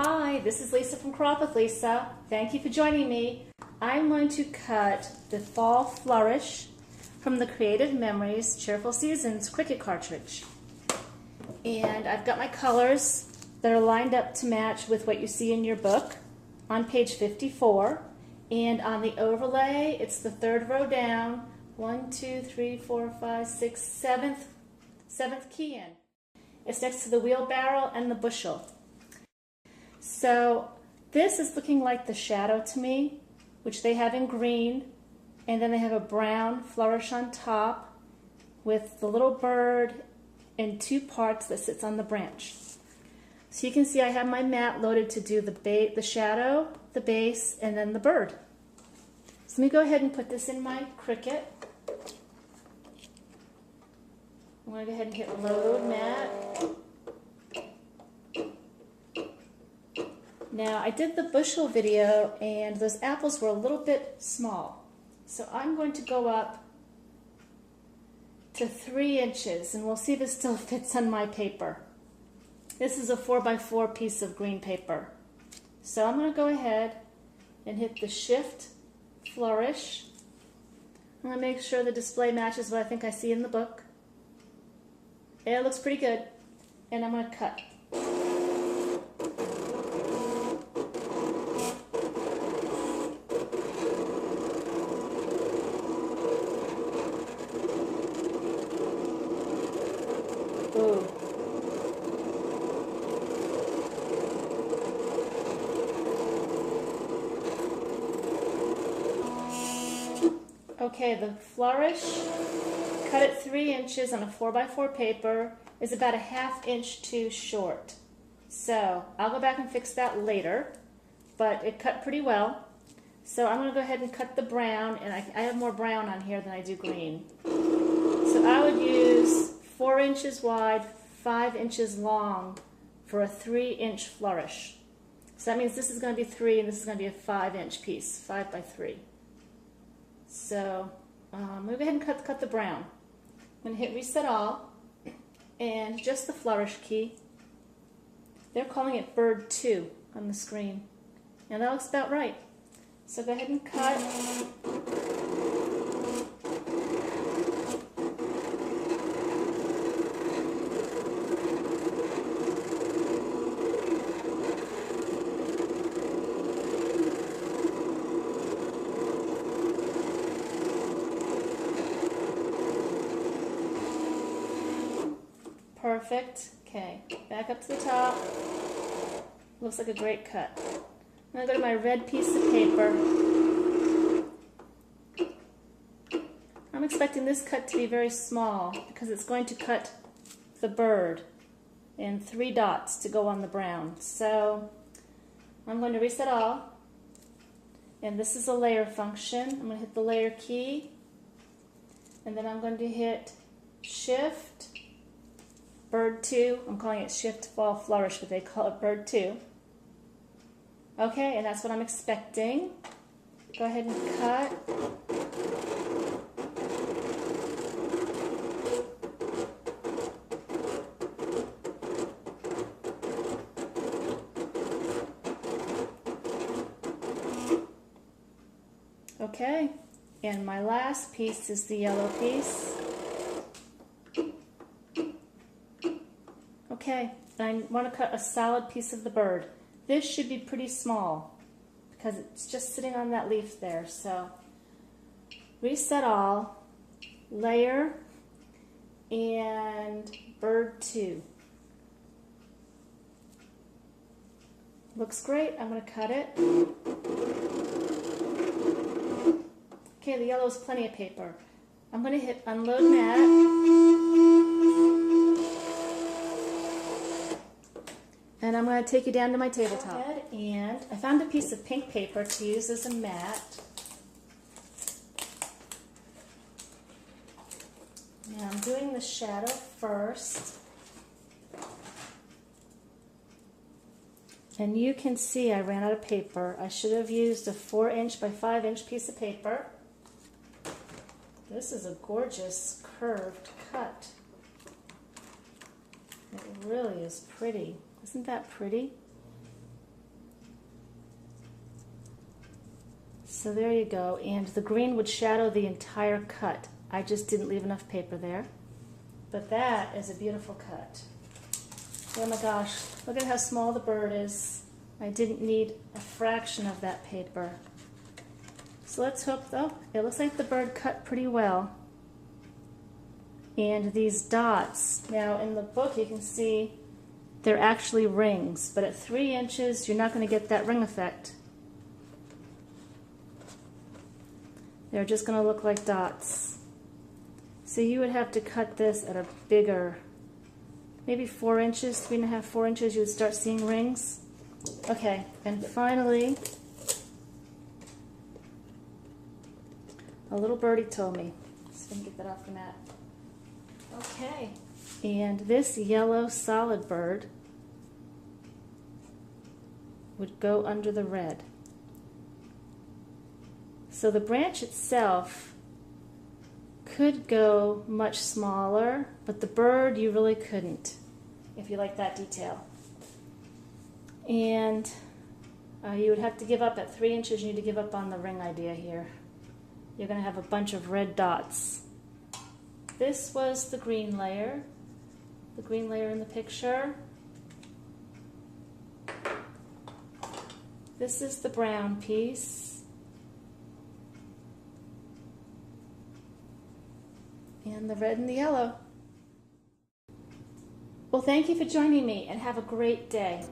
Hi, this is Lisa from Crop with Lisa. Thank you for joining me. I'm going to cut the Fall Flourish from the Creative Memories Cheerful Seasons Cricut cartridge. And I've got my colors that are lined up to match with what you see in your book on page 54. And on the overlay, it's the third row down, 1, 2, 3, 4, 5, 6, seventh key in. It's next to the wheelbarrow and the bushel. So this is looking like the shadow to me, which they have in green, and then they have a brown flourish on top with the little bird in two parts that sits on the branch. So you can see I have my mat loaded to do the shadow, the base, and then the bird. So let me go ahead and put this in my Cricut. I'm going to go ahead and hit load mat. Now I did the bushel video and those apples were a little bit small. So I'm going to go up to 3 inches and we'll see if it still fits on my paper. This is a 4x4 piece of green paper. So I'm going to go ahead and hit the Shift Flourish. I'm going to make sure the display matches what I think I see in the book. It looks pretty good. And I'm going to cut. Ooh. Okay, the flourish, cut at 3 inches on a 4x4 paper, is about a ½ inch too short. So I'll go back and fix that later, but it cut pretty well. So I'm going to go ahead and cut the brown, and I have more brown on here than I do green. So I would use 4 inches wide, 5 inches long for a 3-inch flourish. So that means this is going to be 3 and this is going to be a 5-inch piece, 5 by 3. So I'm going to go ahead and cut the brown. I'm going to hit reset all and just the flourish key. They're calling it bird 2 on the screen. And that looks about right. So go ahead and cut. Perfect. Okay, back up to the top. Looks like a great cut. I'm going to go to my red piece of paper. I'm expecting this cut to be very small because it's going to cut the bird and 3 dots to go on the brown. So I'm going to reset all. And this is a layer function. I'm going to hit the layer key. And then I'm going to hit Shift Bird 2, I'm calling it Shift Fall Flourish, but they call it Bird 2. Okay, and that's what I'm expecting. Go ahead and cut. Okay, and my last piece is the yellow piece. Okay, I want to cut a solid piece of the bird. This should be pretty small because it's just sitting on that leaf there. So reset all, layer, and bird 2. Looks great. I'm going to cut it. Okay, the yellow is plenty of paper. I'm going to hit unload mat. And I'm going to take you down to my tabletop. And I found a piece of pink paper to use as a mat. Now I'm doing the shadow first. And you can see I ran out of paper. I should have used a 4-inch by 5-inch piece of paper. This is a gorgeous curved cut. It really is pretty. Isn't that pretty? So there you go, and the green would shadow the entire cut. I just didn't leave enough paper there. But that is a beautiful cut. Oh my gosh, look at how small the bird is. I didn't need a fraction of that paper. So let's hope, though, it looks like the bird cut pretty well. And these dots, now in the book you can see they're actually rings, but at 3 inches you're not going to get that ring effect. They're just going to look like dots. So you would have to cut this at a bigger, maybe 4 inches, 3.5, 4 inches, you would start seeing rings. Okay, and finally, a little birdie told me. Let's see if I can get that off the mat. Okay, and this yellow solid bird would go under the red. So the branch itself could go much smaller, but the bird you really couldn't, if you like that detail. And you would have to give up at 3 inches. You need to give up on the ring idea here. You're going to have a bunch of red dots. This was the green layer in the picture. This is the brown piece. And the red and the yellow. Well, thank you for joining me, and have a great day.